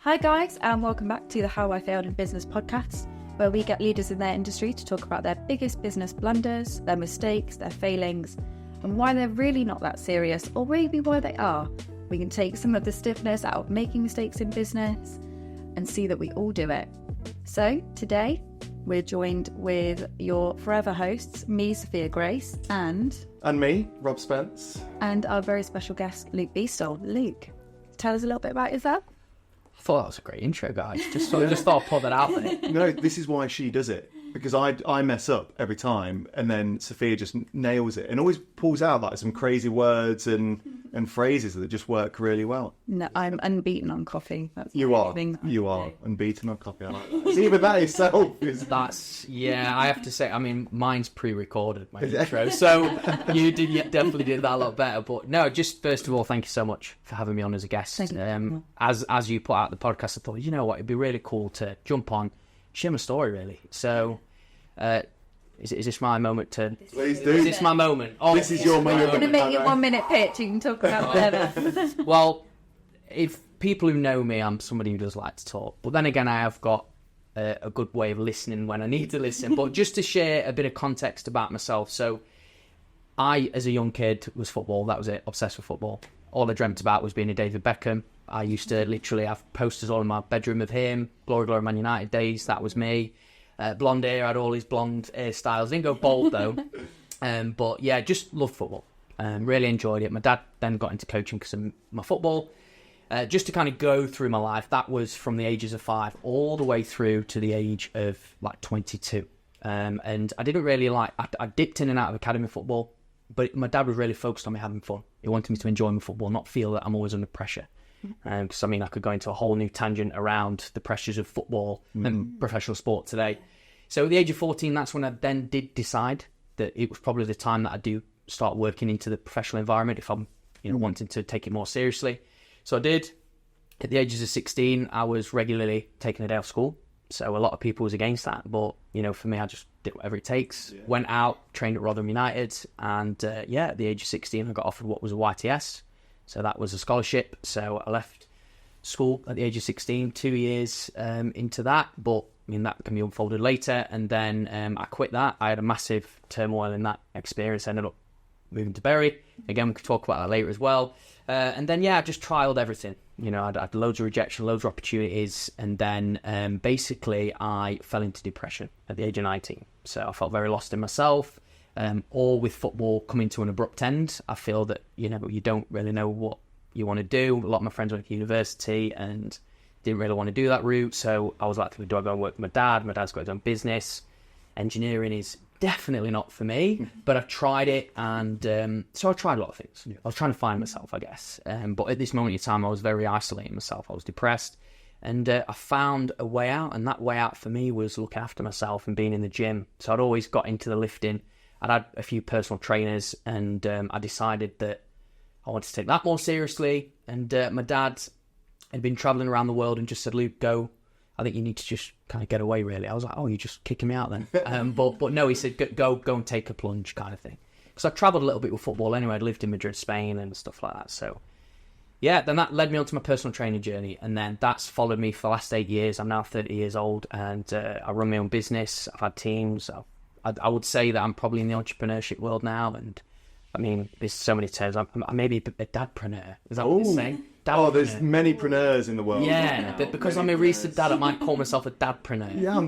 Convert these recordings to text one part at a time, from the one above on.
Hi guys, and welcome back to the How I Failed in Business podcast, where we get leaders in their industry to talk about their biggest business blunders, their mistakes, their failings, and why they're really not that serious, or maybe why they are. We can take some of the stiffness out of making mistakes in business and see that we all do it. So today, we're joined with your forever hosts, me, Sophia Grace, and me, Rob Spence. And our very special guest, Luke Beastall. Luke, tell us a little bit about yourself. I thought that was a great intro, guys. Just thought I'd put that out there. No, this is why she does it. Because I mess up every time, and then Sophia just nails it and always pulls out like some crazy words and phrases that just work really well. No, I'm unbeaten on coffee. That's you are unbeaten on coffee. I like that. It's even that itself. I have to say. I mean, mine's pre-recorded, my intro, so you definitely did that a lot better. But no, just first of all, thank you so much for having me on as a guest. Thank you. As you put out the podcast, I thought, you know what, it'd be really cool to jump on. Share my story, really. So, is this my moment to... Please do. Is this my moment? Oh, this is your moment. I'm going to make it 1 minute pitch. You can talk about whatever. Well, if people who know me, I'm somebody who does like to talk. But then again, I have got a good way of listening when I need to listen. But just to share a bit of context about myself. So, I, as a young kid, was football. That was it. Obsessed with football. All I dreamt about was being a David Beckham. I used to literally have posters all in my bedroom of him. Glory, Glory, Man United days. That was me. Blonde hair. I had all his blonde hairstyles. Didn't go bald, though. But, yeah, just loved football. Really enjoyed it. My dad then got into coaching because of my football. Just to kind of go through my life, that was from the ages of 5 all the way through to the age of, 22. And I didn't really I dipped in and out of academy football. But my dad was really focused on me having fun. He wanted me to enjoy my football, not feel that I'm always under pressure. Because, I could go into a whole new tangent around the pressures of football and professional sport today. So at the age of 14, that's when I then did decide that it was probably the time that I do start working into the professional environment if I'm wanting to take it more seriously. So I did. At the ages of 16, I was regularly taking a day off school. So a lot of people was against that. But, for me, I just did whatever it takes. Yeah. Went out, trained at Rotherham United. And, at the age of 16, I got offered what was a YTS. So that was a scholarship. So I left school at the age of 16, 2 years into that. But, that can be unfolded later. And then I quit that. I had a massive turmoil in that experience. I ended up moving to Bury. Again, we could talk about that later as well. And then, I just trialled everything. I had loads of rejection, loads of opportunities. And then basically I fell into depression at the age of 19. So I felt very lost in myself. All with football coming to an abrupt end. I feel that, you don't really know what you want to do. A lot of my friends went to university and didn't really want to do that route. So I was like, do I go and work with my dad? My dad's got his own business. Engineering is definitely not for me, but I tried it. And so I tried a lot of things. Yeah. I was trying to find myself, I guess. But at this moment in time, I was very isolating myself. I was depressed. And I found a way out. And that way out for me was looking after myself and being in the gym. So I'd always got into the lifting. I'd had a few personal trainers, and I decided that I wanted to take that more seriously. And my dad had been travelling around the world and just said, Luke, go. I think you need to just kind of get away, really. I was like, oh, you're just kicking me out then. But no, he said, go and take a plunge kind of thing. Because I travelled a little bit with football anyway. I'd lived in Madrid, Spain and stuff like that. So, yeah, then that led me onto my personal training journey. And then that's followed me for the last 8 years. I'm now 30 years old, and I run my own business. I've had teams. I would say that I'm probably in the entrepreneurship world now, and there's so many terms. I'm maybe a dadpreneur. Is that what you're saying? Oh, there's many preneurs in the world. Yeah, but because I'm a recent dad, I might call myself a dadpreneur. Yeah.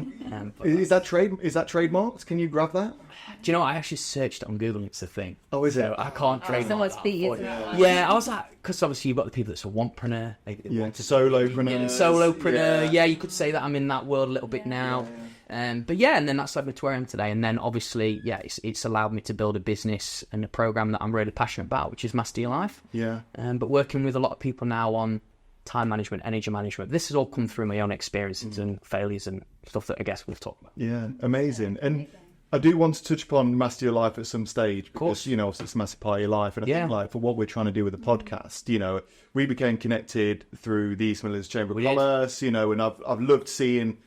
Is that trademarked? Can you grab that? Do you know what? I actually searched it on Google. It's a thing. Oh, is it? So I can't trademark. Someone's beat it. Yeah, I was like, because obviously you've got the people that's a wantpreneur. Solopreneur. Solopreneur. Yeah, you could say that I'm in that world a little bit now. But yeah, and then that's led me to where I am today. And then obviously, it's allowed me to build a business and a program that I'm really passionate about, which is Master Your Life. Yeah. But working with a lot of people now on time management, energy management. This has all come through my own experiences and failures and stuff that I guess we've talked about. Yeah, amazing. And I do want to touch upon Master Your Life at some stage because, obviously it's a massive part of your life. And I think, for what we're trying to do with the podcast, we became connected through the East Midlands Chamber of Commerce, and I've loved seeing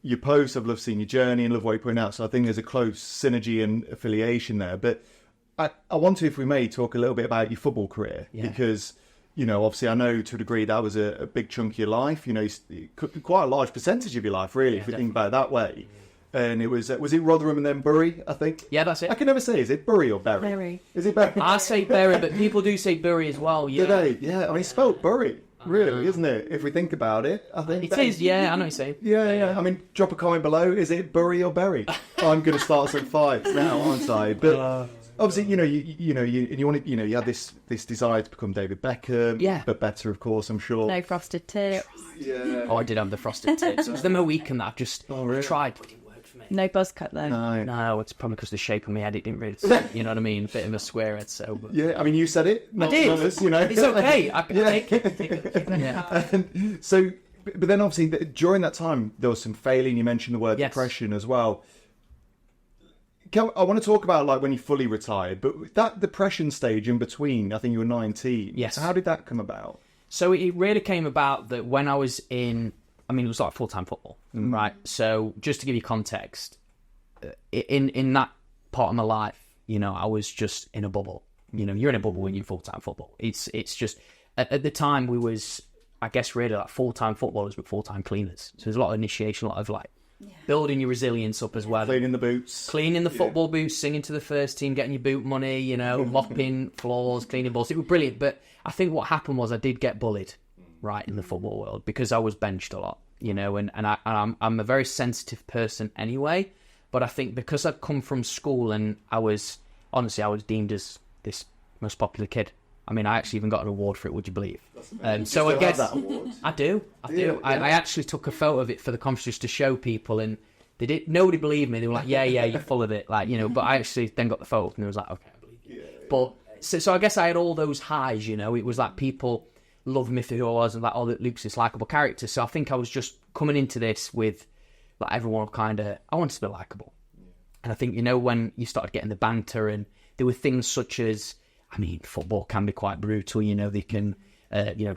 your posts, I've loved seeing your journey and love what you're putting out. So I think there's a close synergy and affiliation there. But I want to, if we may, talk a little bit about your football career because obviously I know to a degree that was a big chunk of your life, quite a large percentage of your life, really, if we think about it that way. And it was it Rotherham and then Bury, I think? Yeah, that's it. I can never say, is it Bury or Bury? Bury. Is it Bury? I say Bury, but people do say Bury as well, yeah. Do they? Yeah, I mean, it's spelled Bury, really, isn't it? If we think about it, I think. It is, yeah, I know what you're saying. Yeah. I mean, drop a comment below, is it Bury or Bury? I'm going to start some fights now, aren't I? But obviously, you had this desire to become David Beckham. Yeah. But better, of course, I'm sure. No frosted tips. Yeah. Oh, I did have the frosted tips. It was the Mohican that I've just tried. But it didn't work for me. No buzz cut though. No, it's probably because the shape of my head, it didn't really, you know what I mean? A bit of a square head, so. But... Yeah, I mean, you said it. I did. Not us, It's okay. I can take it. Yeah. So, but then obviously during that time, there was some failing. You mentioned the word depression as well. I want to talk about like when you fully retired, but that depression stage in between, I think you were 19. Yes. So how did that come about? So it really came about that when I was it was like full-time football, right? So just to give you context, in that part of my life, I was just in a bubble. You're in a bubble when you're full-time football. It's just, at the time we was, I guess really like full-time footballers but full-time cleaners. So there's a lot of initiation, a lot of like, building your resilience up as well. Cleaning the boots. Cleaning the football boots, singing to the first team, getting your boot money, mopping floors, cleaning balls. It was brilliant. But I think what happened was I did get bullied, right, in the football world because I was benched a lot, and I'm a very sensitive person anyway. But I think because I'd come from school and I was deemed as this most popular kid. I mean, I actually even got an award for it, would you believe? So I guess that award? I do. Yeah. I actually took a photo of it for the conference just to show people, and nobody believed me. They were like, "Yeah, you're full of it," like But I actually then got the photo, and it was like, "Okay, I believe you." Yeah. But so I guess I had all those highs. It was like people loved me for who I was, and like, "Oh, Luke's this likable character." So I think I was just coming into this with like everyone I wanted to be likable, and I think when you started getting the banter, and there were things such as. I mean, football can be quite brutal. They can,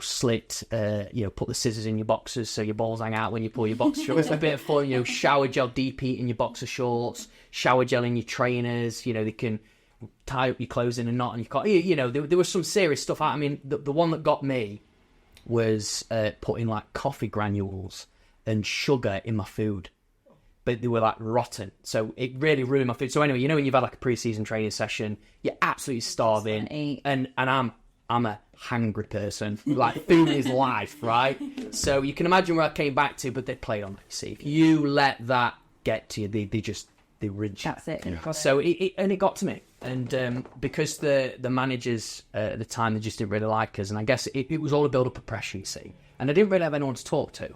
slit, put the scissors in your boxers so your balls hang out when you pull your boxer shorts. A bit of fun, shower gel deep heat in your boxer shorts, shower gel in your trainers. They can tie up your clothes in a knot and you can't. There was some serious stuff. I mean, the one that got me was putting like coffee granules and sugar in my food. But they were like rotten, so it really ruined my food. So anyway, when you've had like a pre-season training session, you're absolutely starving, and I'm a hungry person. Like food is life, right? So you can imagine where I came back to, but they played on that. See, if you let that get to you, they rinse you. That's it. Yeah. So it got to me, and because the managers at the time, they just didn't really like us, and I guess it was all a build up of pressure, you see, and I didn't really have anyone to talk to.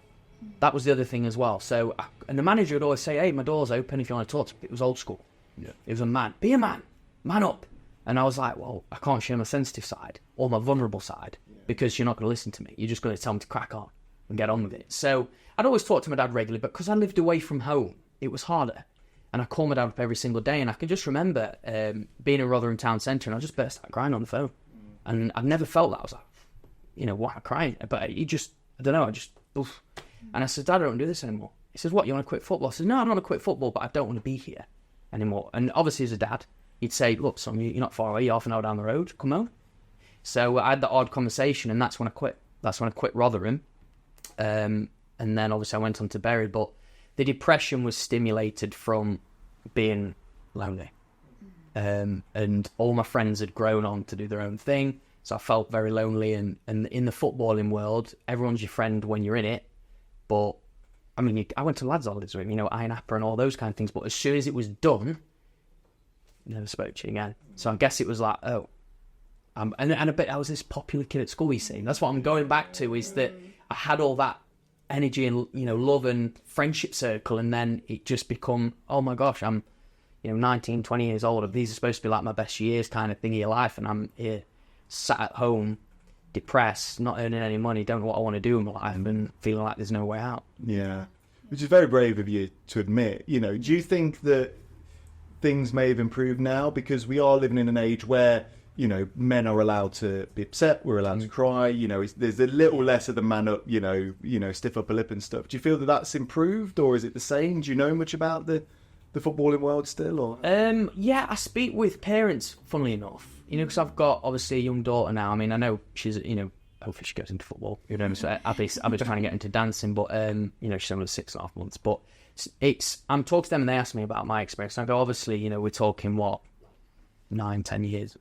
That was the other thing as well. So, and the manager would always say, "Hey, my door's open if you want to talk to me." It was old school. Yeah. It was a man. Be a man. Man up. And I was like, well, I can't share my sensitive side or my vulnerable side because you're not going to listen to me. You're just going to tell me to crack on and get on with it. So I'd always talk to my dad regularly, but because I lived away from home, it was harder. And I called my dad up every single day, and I can just remember being in Rotherham Town Centre, and I just burst out crying on the phone. And I've never felt that. I was like, why am I crying? But I don't know, oof. And I said, Dad, I don't do this anymore. He says, what, you want to quit football? I said, no, I don't want to quit football, but I don't want to be here anymore. And obviously as a dad, he'd say, look, son, you're not far away, you're half an hour down the road, come home. So I had that odd conversation, and that's when I quit. That's when I quit Rotherham. And then obviously I went on to Bury, but the depression was stimulated from being lonely. And all my friends had grown on to do their own thing, so I felt very lonely. And in the footballing world, everyone's your friend when you're in it. But, I mean, I went to lads holidays with him, Iron Apper and all those kind of things. But as soon as it was done, never spoke to you again. So I guess it was like, and a bit, I was this popular kid at school, you see. That's what I'm going back to, is that I had all that energy and, love and friendship circle. And then it just become, oh my gosh, I'm, 19, 20 years old. These are supposed to be like my best years kind of thing of your life. And I'm here sat at home, depressed, not earning any money, don't know what I want to do in my life, and feeling like there's no way out. Yeah, which is very brave of you to admit. Do you think that things may have improved now because we are living in an age where men are allowed to be upset, we're allowed to cry, there's a little less of the man up, stiff upper lip and stuff. Do you feel that that's improved, or is it the same? Do you know much about the footballing world still, or? Yeah, I speak with parents, funnily enough. Because I've got, obviously, a young daughter now. I mean, I know she's, hopefully she goes into football. You know, so Abby's trying to get into dancing, but you know, she's only 6.5 months. But I'm talking to them and they ask me about my experience. And I go, obviously, you know, we're talking 10 years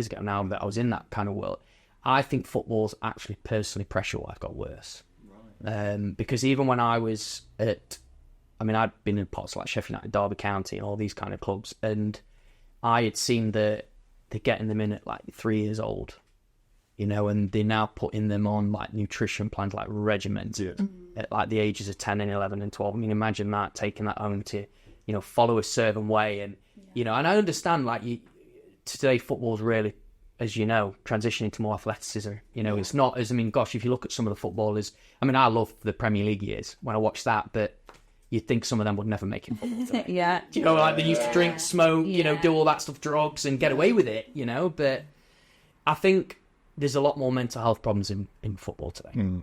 ago now that I was in that kind of world. I think football's actually personally pressure-wise got worse. Right. Because even when I was I'd been in pots like Sheffield United, Derby County and all these kind of clubs, and I had seen they're getting them in at like 3 years old, you know, and they're now putting them on like nutrition plans, like regimens at like the ages of 10 and 11 and 12. I mean, imagine that, taking that home to, you know, follow a certain way. And, you know, and I understand like today football's really, as you know, transitioning to more athleticism. You know, it's not as, I mean, gosh, if you look at some of the footballers, I mean, I love the Premier League years when I watched that, but you'd think some of them would never make it football today. Yeah. You know, like they used to drink, smoke, you know, do all that stuff, drugs, and get away with it, you know. But I think there's a lot more mental health problems in football today.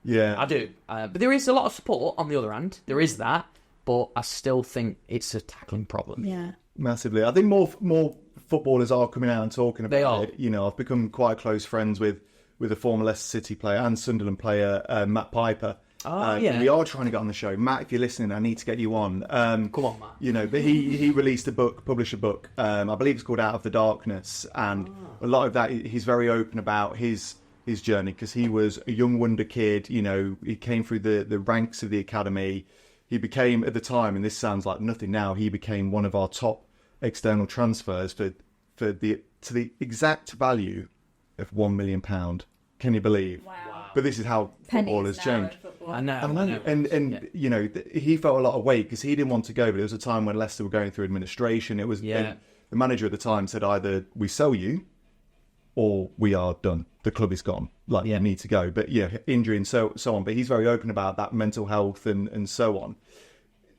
Yeah. I do. But there is a lot of support on the other hand. There is that. But I still think it's a tackling problem. Yeah. Massively. I think more footballers are coming out and talking about it. You know, I've become quite close friends with a former Leicester City player and Sunderland player, Matt Piper. Yeah. We are trying to get on the show. Matt, if you're listening, I need to get you on. Come on, Matt. You know, but he released published a book. I believe it's called Out of the Darkness, and a lot of that, he's very open about his journey, because he was a young wonder kid. You know, he came through the ranks of the academy. He became, at the time, and this sounds like nothing now, he became one of our top external transfers to the exact value of £1 million. Can you believe? Wow. But this is how football has changed. I know. And you know, he felt a lot of weight because he didn't want to go, but it was a time when Leicester were going through administration. It was the manager at the time said, either we sell you or we are done. The club is gone. You need to go. But injury and so on. But he's very open about that, mental health and so on.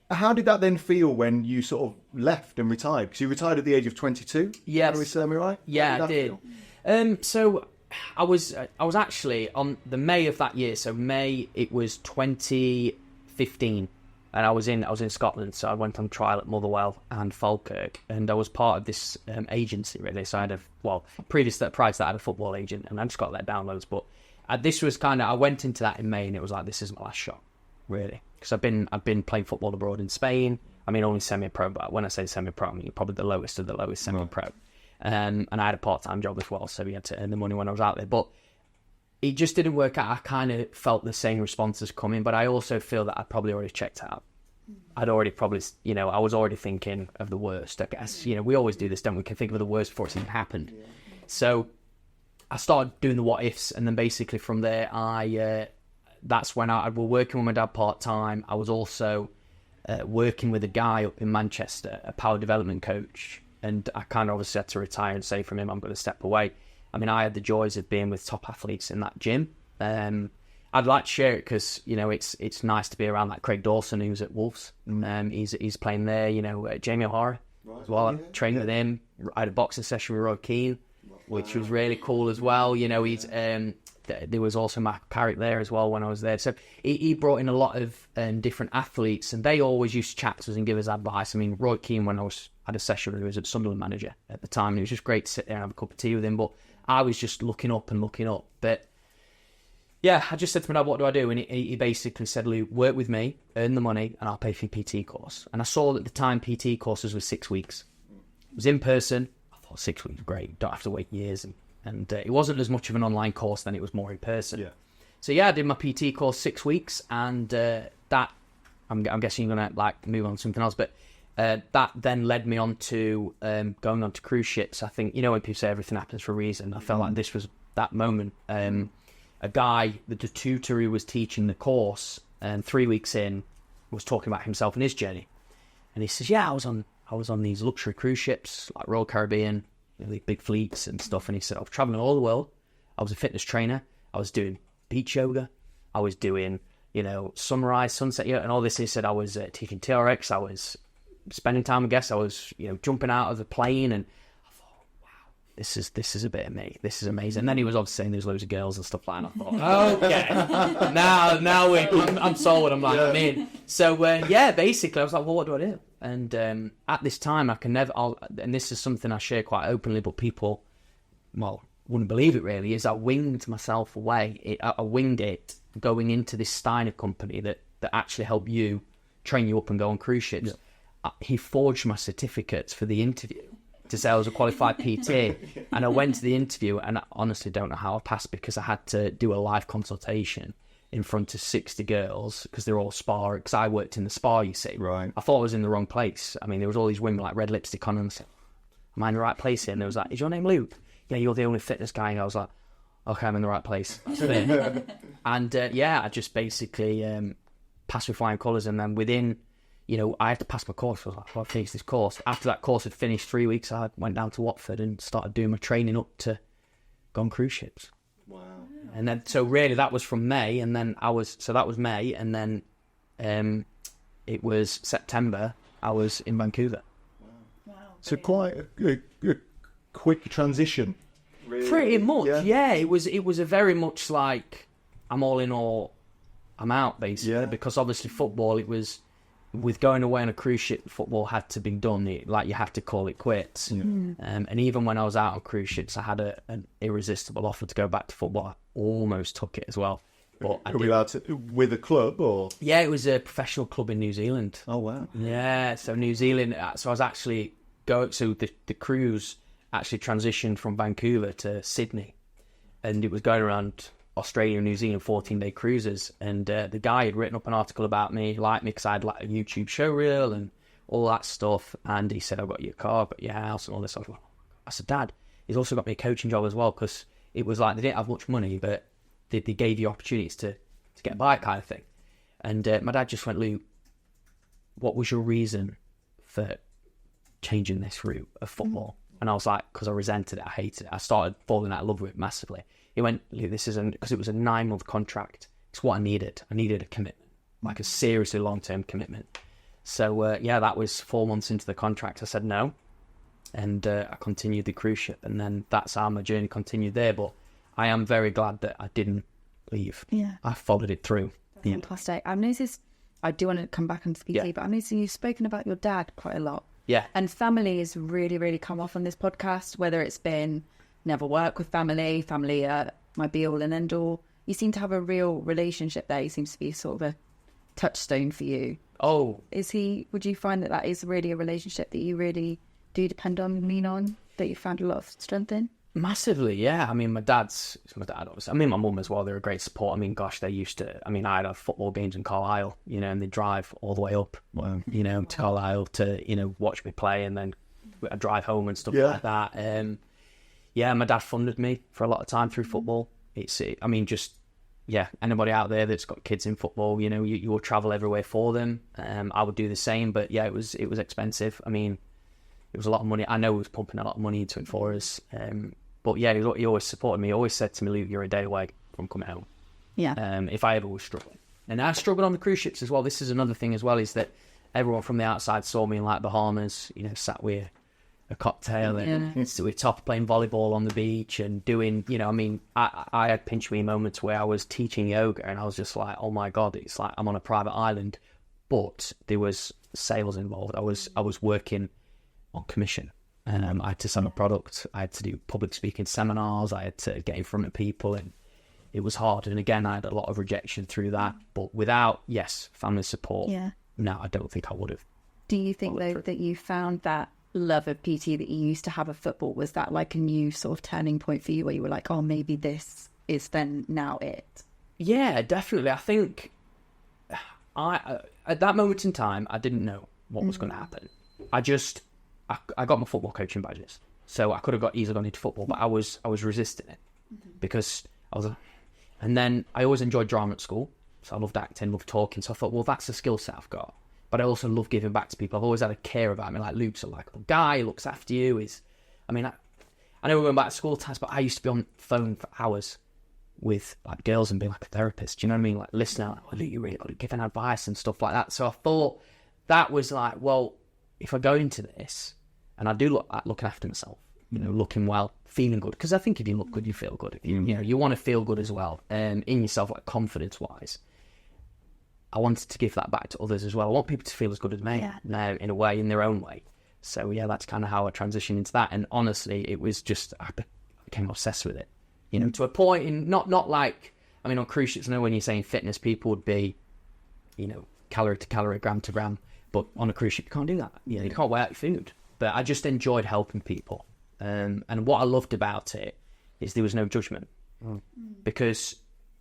How did that then feel when you sort of left and retired? Because you retired at the age of 22. Yes. Is that right? Yeah, I did. So I was actually on the May of that year. So May, it was 2015, and I was in Scotland. So I went on trial at Motherwell and Falkirk, and I was part of this agency really. So I had prior to that I had a football agent, and I just got let down loads. But this was I went into that in May, and it was like, this is my last shot, really, because I've been playing football abroad in Spain. I mean, only semi-pro, but when I say semi-pro, I mean probably the lowest of the lowest semi-pro. And I had a part-time job as well, so we had to earn the money when I was out there. But it just didn't work out. I kind of felt the same responses coming, but I also feel that I'd probably already checked out. I'd already probably, I was already thinking of the worst, I guess. We always do this, don't we? We can think of the worst before it's even happened. Yeah. So I started doing the what-ifs, and then basically from there, that's when I was working with my dad part-time. I was also working with a guy up in Manchester, a power development coach, and I kind of obviously had to retire and say from him, I'm going to step away. I mean, I had the joys of being with top athletes in that gym. I'd like to share it because, it's nice to be around that Craig Dawson, who's at Wolves. He's playing there, Jamie O'Hara as well. I trained with him. I had a boxing session with Roy Keane, which was really cool as well. There was also Matt Carrick there as well when I was there. So he brought in a lot of different athletes, and they always used to chat to us and give us advice. I mean, Roy Keane, when I had a session with him, he was a Sunderland manager at the time, and it was just great to sit there and have a cup of tea with him. But I was just looking up. But yeah, I just said to my dad, what do I do? And he basically said, Lou, work with me, earn the money, and I'll pay for your PT course. And I saw that at the time PT courses were 6 weeks. It was in person. I thought 6 weeks, great. Don't have to wait years. And it wasn't as much of an online course then, it was more in person. Yeah. So yeah, I did my PT course 6 weeks, and that, I'm guessing you're going to move on to something else, but that then led me on to going on to cruise ships. I think, when people say everything happens for a reason, I felt like this was that moment. A guy, the tutor who was teaching the course, 3 weeks in, was talking about himself and his journey. And he says, yeah, I was on these luxury cruise ships, like Royal Caribbean, the big fleets and stuff. And he said, I was traveling all the world. I was a fitness trainer. I was doing beach yoga. I was doing, sunrise, sunset yoga, and all this. He said, I was teaching TRX. I was spending time with guests. I was, jumping out of the plane, and I thought, wow, this is a bit of me. This is amazing. And then he was obviously saying there's loads of girls and stuff like that. And I thought, okay, now I'm sold. I'm like, I'm in. So basically I was like, well, what do I do? And at this time, I can never, and this is something I share quite openly, but people, wouldn't believe it really, is I winged myself away. I winged it going into this Steiner company that actually helped you train you up and go on cruise ships. He forged my certificates for the interview to say I was a qualified PT. And I went to the interview, and I honestly don't know how I passed, because I had to do a live consultation in front of 60 girls, because they're all spa, because I worked in the spa, you see. Right. I thought I was in the wrong place. I mean, there was all these women like red lipstick on, and I said, am I in the right place here? And they was like, is your name Luke? Yeah, you're the only fitness guy. And I was like, okay, I'm in the right place. And I just basically passed with flying colours. And then within, I had to pass my course. I was like, I finished this course. After that course had finished 3 weeks, I went down to Watford and started doing my training up to go on cruise ships. Wow. And then, so really that was from May. And then that was May. And then it was September, I was in Vancouver. Wow. So quite a quick transition. Really. Pretty much, yeah. It was a very much like I'm all in or I'm out, basically. Because obviously football, it was with going away on a cruise ship. Football had to be done. You have to call it quits. Yeah. And even when I was out on cruise ships, I had an irresistible offer to go back to football. I almost took it as well. But are we allowed to, with a club or? Yeah, it was a professional club in New Zealand. Oh wow! Yeah, so New Zealand. So I was actually So the cruise actually transitioned from Vancouver to Sydney, and it was going around Australia and New Zealand 14-day cruises. And the guy had written up an article about me, liked me because I had like a YouTube show reel and all that stuff. And he said, I've got your car, I've got your house and all this. I said, Dad, he's also got me a coaching job as well, because it was like they didn't have much money, but they gave you opportunities to get a bike kind of thing. And my dad just went, Luke, what was your reason for changing this route of football? And I was like, because I resented it, I hated it. I started falling out of love with it massively. He went, Luke, this isn't, because it was a 9-month contract. It's what I needed. I needed a commitment, like a seriously long-term commitment. So, that was 4 months into the contract. I said no. And I continued the cruise ship. And then that's how my journey continued there. But I am very glad that I didn't leave. Yeah. I followed it through. Fantastic. I've noticed, I do want to come back onto PT, but I'm noticing you've spoken about your dad quite a lot. Yeah. And family has really, really come off on this podcast, whether it's been never work with family, my be all and end all. You seem to have a real relationship there. He seems to be sort of a touchstone for you. Oh. Would you find that is really a relationship that you really do depend on and lean on, that you found a lot of strength in? Massively, yeah. I mean, my dad, obviously. I mean, my mum as well, they're a great support. I mean, gosh, I had a football games in Carlisle, and they'd drive all the way up, to Carlisle to, watch me play, and then I'd drive home and stuff like that. My dad funded me for a lot of time through football. Anybody out there that's got kids in football, you will travel everywhere for them. I would do the same, but yeah, it was expensive. I mean, it was a lot of money. I know he was pumping a lot of money into it for us. But yeah, he always supported me. He always said to me, Luke, you're a day away from coming home. Yeah. If I ever was struggling. And I struggled on the cruise ships as well. This is another thing as well, is that everyone from the outside saw me in like Bahamas, sat with a cocktail and sit with top playing volleyball on the beach and doing, I had pinch me moments where I was teaching yoga and I was just like, oh my God, it's like I'm on a private island. But there was sales involved. I was working on commission. I had to sell a product. I had to do public speaking seminars. I had to get in front of people, and it was hard. And again, I had a lot of rejection through that. But without, family support, no, I don't think I would have. Do you think, though, that you found that love of PT that you used to have of football? Was that like a new sort of turning point for you, where you were like, oh, maybe this is then now it? Yeah, definitely. I think at that moment in time, I didn't know what was going to happen. I got my football coaching badges, so I could have easily gone into football, but I was resisting it because and then I always enjoyed drama at school, so I loved acting, loved talking. So I thought, well, that's a skill set I've got, but I also love giving back to people. I've always had a care about me, like Luke's a likable guy, looks after you. I know we went back to school times, but I used to be on the phone for hours with like girls and being like a therapist. Do you know what I mean? Like listening, like, oh, Luke, you really got to give an advice and stuff like that. So I thought that was like, well, if I go into this. And I do look at looking after myself, looking well, feeling good. Because I think if you look good, you feel good. You want to feel good as well, in yourself, like confidence-wise. I wanted to give that back to others as well. I want people to feel as good as me now, in a way, in their own way. So yeah, that's kind of how I transitioned into that. And honestly, it was just, I became obsessed with it. You know, to a point in not like, I mean, on cruise ships, I know when you're saying fitness, people would be, you know, calorie to calorie, gram to gram. But on a cruise ship, you can't do that. You know, you can't weigh out your food. But I just enjoyed helping people. And what I loved about it is there was no judgment. Because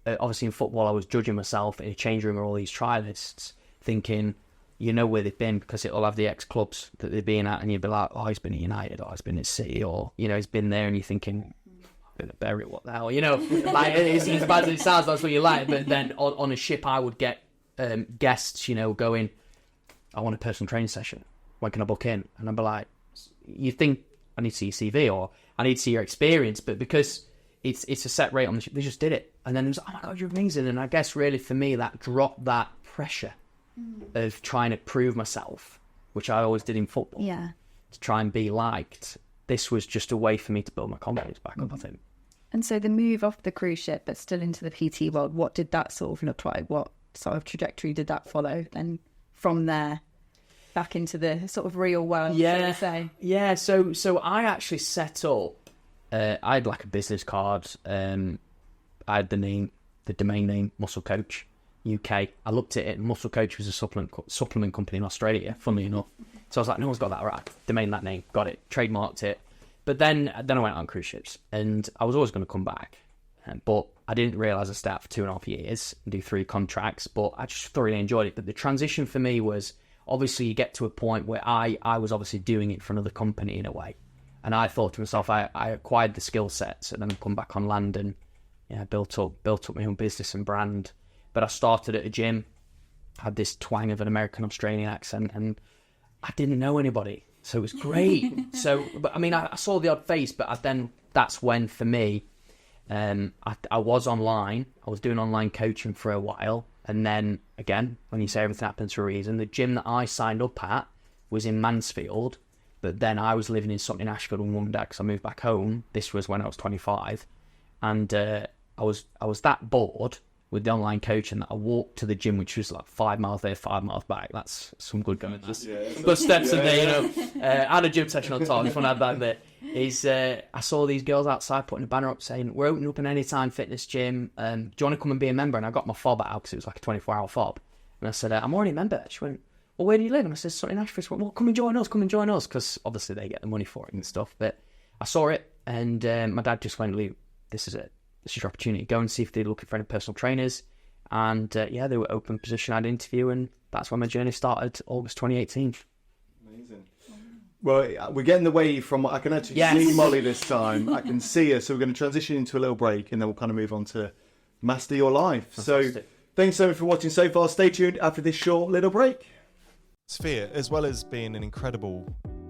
obviously in football, I was judging myself in a change room with all these trialists, thinking, you know where they've been because it'll have the ex-clubs that they've been at, and you'd be like, oh, he's been at United, or he's been at City, or, you know, he's been there, and you're thinking, I'm going to bury it, what the hell, you know? Like, it's as bad as it sounds, that's what you like. But then on a ship, I would get guests, you know, going, I want a personal training session. When can I book in? And I'd be like, you think I need to see your CV, or I need to see your experience, but because it's a set rate on the ship, they just did it. And then it was, oh my God, you're amazing. And I guess really for me, that dropped that pressure of trying to prove myself, which I always did in football, to try and be liked. This was just a way for me to build my confidence back up, I think. And so the move off the cruise ship, but still into the PT world, what did that sort of look like? What sort of trajectory did that follow? And from there, back into the sort of real world, so to say? Yeah, so I actually set up, I had like a business card. I had the domain name, Muscle Coach UK. I looked at it, and Muscle Coach was a supplement company in Australia, funnily enough. So I was like, no one's got that right. Domain that name, got it, trademarked it. But then I went on cruise ships, and I was always going to come back. But I didn't realise I stayed out for 2.5 years and do 3 contracts, but I just thoroughly enjoyed it. But the transition for me was, obviously you get to a point where I was obviously doing it for another company in a way. And I thought to myself, I acquired the skill sets, and then come back on land and built up my own business and brand. But I started at a gym, had this twang of an American Australian accent, and I didn't know anybody. So it was great. But I mean, I saw the odd face, but that's when for me, I was online. I was doing online coaching for a while. And then again, when you say everything happens for a reason, the gym that I signed up at was in Mansfield. But then I was living in Sutton, Ashfield with mum and dad because I moved back home. This was when I was 25. And I was that bored with the online coaching that I walked to the gym, which was like 5 miles there, 5 miles back. That's some good going. Good steps in there, you know. I had a gym session on top. Just want to add that there. I saw these girls outside putting a banner up saying, we're opening up an Anytime Fitness gym. Do you want to come and be a member? And I got my fob out because it was like a 24-hour fob. And I said, I'm already a member. She went, well, where do you live? And I said, Sutton, Ashfield. She went, well, come and join us. Because obviously they get the money for it and stuff. But I saw it, and my dad just went, Lee, this is it. This is your opportunity. Go and see if they're looking for any personal trainers. And they were open position. I'd interview, and that's when my journey started, August 2018. Amazing. Well, we're getting away from, I can actually see Molly this time. I can see her. So we're going to transition into a little break, and then we'll kind of move on to Master Your Life. Fantastic. So thanks so much for watching so far. Stay tuned after this short little break. Sophia, as well as being an incredible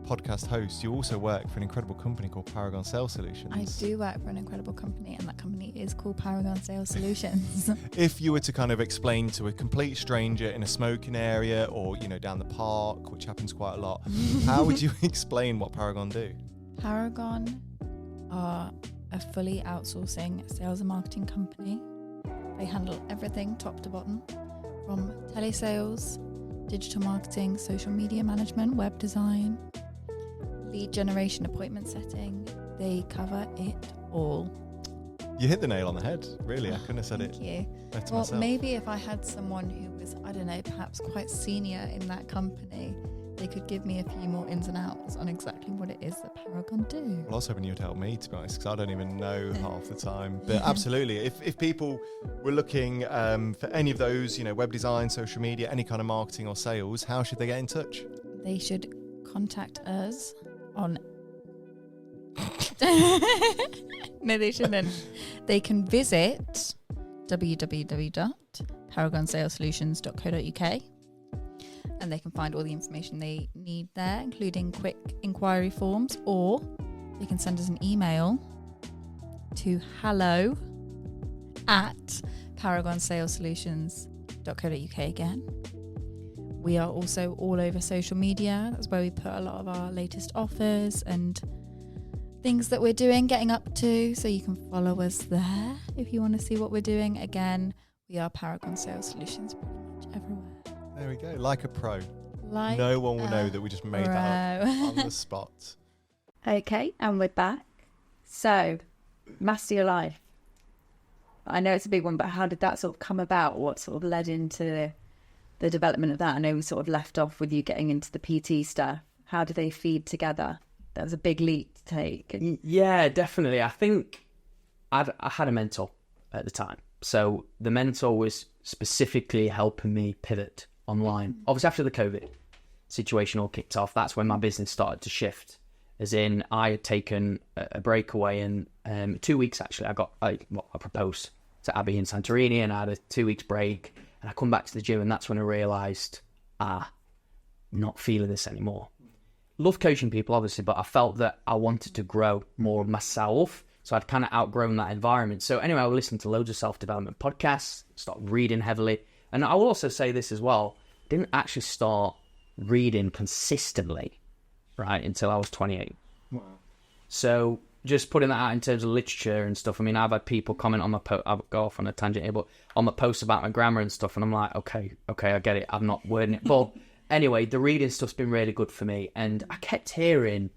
podcast host, you also work for an incredible company called Paragon Sales Solutions. I do work for an incredible company, and that company is called Paragon Sales Solutions. If you were to kind of explain to a complete stranger in a smoking area, or down the park, which happens quite a lot, how would you explain what Paragon do? Paragon are a fully outsourcing sales and marketing company. They handle everything top to bottom, from telesales, digital marketing, social media management, web design, lead generation, appointment setting. They cover it all. You hit the nail on the head, really. I couldn't have said Thank you. better well, myself. Maybe if I had someone who was, I don't know, perhaps quite senior in that company, they could give me a few more ins and outs on exactly what it is that Paragon do. Well, I was hoping you would help me, to be honest, because I don't even know half the time. But absolutely, if people were looking for any of those, web design, social media, any kind of marketing or sales, how should they get in touch? They should contact us on... No, they shouldn't. They can visit www.paragonsalesolutions.co.uk, and they can find all the information they need there, including quick inquiry forms, or they can send us an email to hello@paragonsalesolutions.co.uk again. We are also all over social media. That's where we put a lot of our latest offers and things that we're doing, getting up to, so you can follow us there if you want to see what we're doing. Again, we are Paragon Sales Solutions pretty much everywhere. There we go, like a pro. No one will know that we just made that up on the spot. Okay, and we're back. So, Master Your Life. I know it's a big one, but how did that sort of come about? What sort of led into the development of that? I know we sort of left off with you getting into the PT stuff. How do they feed together? That was a big leap to take. Yeah, definitely. I think I had a mentor at the time. So the mentor was specifically helping me pivot online. Obviously, after the COVID situation all kicked off, that's when my business started to shift. As in, I had taken a breakaway, and 2 weeks actually, I proposed to Abby in Santorini, and I had a 2 weeks break, and I come back to the gym, and that's when I realised, not feeling this anymore. Love coaching people, obviously, but I felt that I wanted to grow more myself, so I'd kind of outgrown that environment. So anyway, I would listen to loads of self-development podcasts, start reading heavily, and I will also say this as well, didn't actually start reading consistently, right, until I was 28. Wow. So just putting that out in terms of literature and stuff. I mean, I've had people comment on my post. I'll go off on a tangent here, but on my posts about my grammar and stuff, and I'm like, okay, I get it. I'm not wording it. But anyway, the reading stuff's been really good for me, and I kept hearing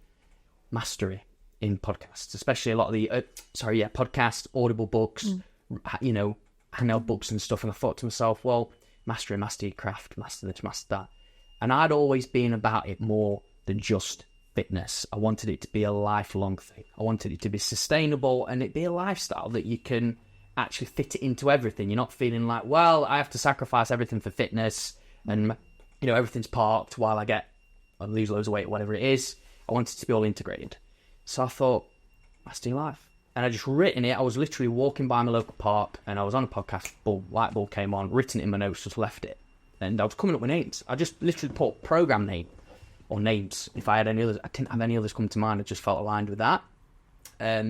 mastery in podcasts, especially a lot of the podcasts, Audible books, handheld books and stuff. And I thought to myself, well, master your craft, master this, master that. And I'd always been about it more than just fitness. I wanted it to be a lifelong thing. I wanted it to be sustainable and it be a lifestyle that you can actually fit it into everything. You're not feeling like, well, I have to sacrifice everything for fitness and, everything's parked while I lose loads of weight, whatever it is. I wanted it to be all integrated. So I thought, master your life. And I just written it. I was literally walking by my local park and I was on a podcast, light bulb came on, written it in my notes, just left it. And I was coming up with names. I just literally put program name or names. If I had any others, I didn't have any others come to mind. I just felt aligned with that.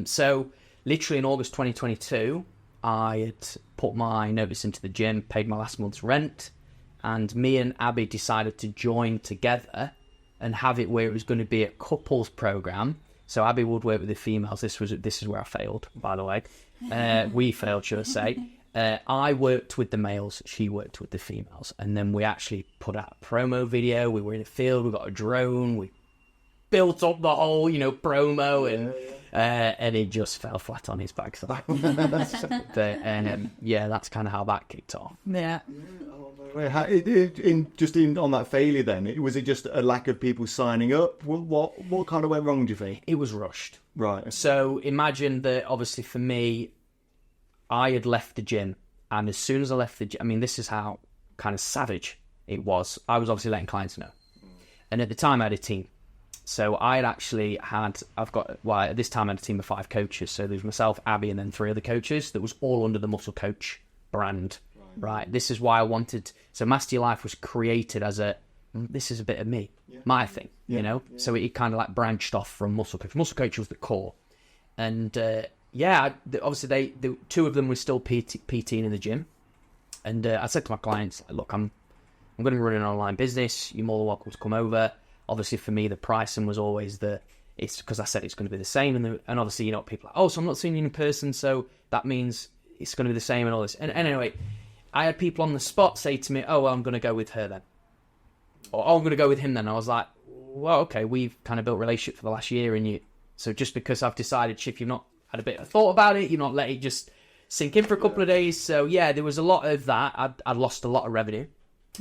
So literally in August 2022, I had put my notice into the gym, paid my last month's rent, and me and Abby decided to join together and have it where it was going to be a couples program. So Abby would work with the females. This is where I failed, by the way. We failed, should I say. I worked with the males, she worked with the females. And then we actually put out a promo video. We were in the field, we got a drone, we built up the whole, promo, and it just fell flat on his backside. That's kind of how that kicked off. Yeah. On that failure then, was it just a lack of people signing up? What kind of went wrong, do you think? It was rushed. Right. So imagine that, obviously for me, I had left the gym, and as soon as I left the gym, this is how kind of savage it was. I was obviously letting clients know. And at the time I had a team. So I had actually at this time I had a team of 5 coaches. So there was myself, Abby, and then 3 other coaches that was all under the Muscle Coach brand. Right. This is why I wanted, so Master Your Life was created as this is a bit of me, my thing, So it kind of like branched off from Muscle Coach. Muscle Coach was the core. And, obviously the 2 of them were still PTing in the gym. And I said to my clients, look, I'm going to run an online business. You're more than welcome to come over. Obviously for me, the pricing was always it's because I said it's going to be the same. And obviously, people are like, so I'm not seeing you in person. So that means it's going to be the same and all this. And anyway, I had people on the spot say to me, oh, well, I'm going to go with her then. Or, oh, I'm going to go with him then. I was like, well, okay, we've kind of built a relationship for the last year. So just because I've decided, if you've not had a bit of thought about it, you've not let it just sink in for a couple of days. So yeah, there was a lot of that. I'd lost a lot of revenue.